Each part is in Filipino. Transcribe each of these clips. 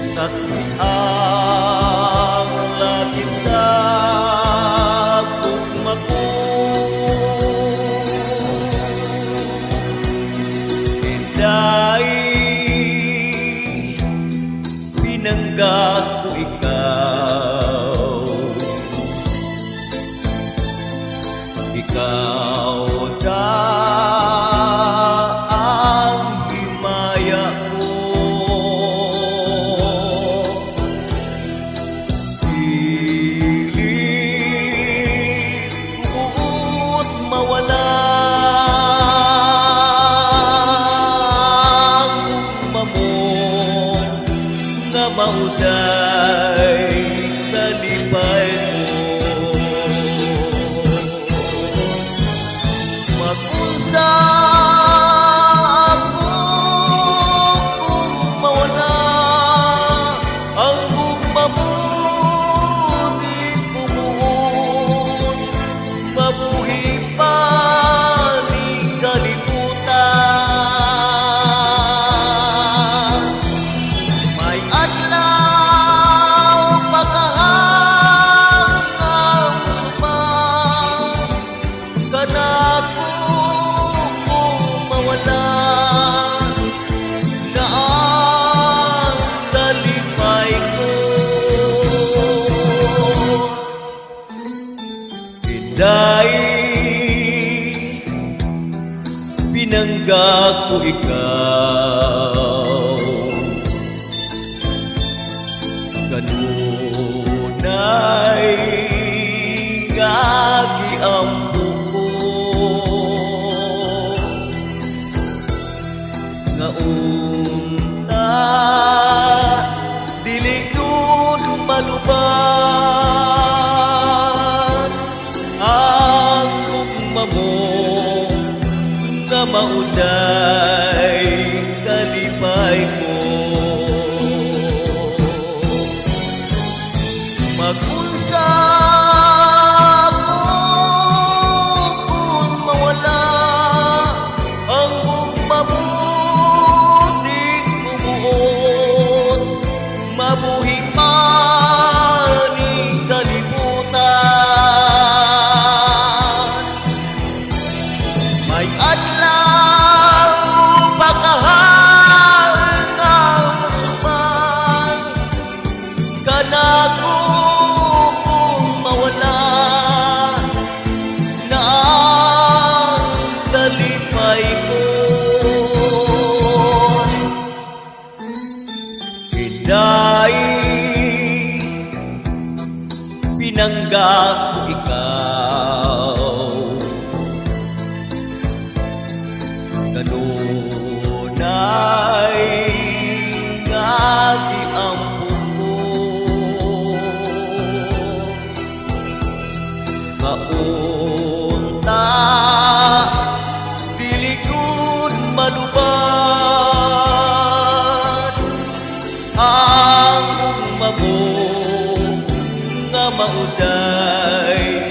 saksi ang langit sa tugma ko. Inday, pinanggap ko ikaw. Ikaw ang himaya ko. Pilit buot mawala ang ugma mo nga mauday talipay mo. Magunsa ako kung mawala ang ugma mo, di kumuhon mabuhi pa ni kalibutan. May adlaw pagkahangang sumang kanako kung mawala na ang talipay ko. Inday, pinanggap ko ikaw. Kanunay ngagi ang buko nga unta dili gud maluban ang ugma mo nga mauday kalipay ko. Magunsa ako kung mawala ang ugma mo, di kumuot mabuhi pa ni kalibutan. May adlaw pagkahangang sumang kanako kung mawala na ang talipay ko. Inday, pinanggap ko ikaw. Kanunay ngagi ang buko kaunta dili gud maluban ang ugma mo nga mauday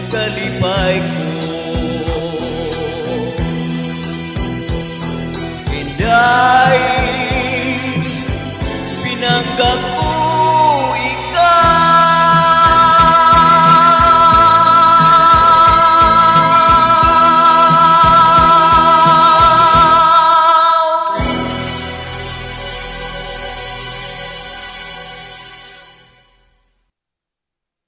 kalipay ko.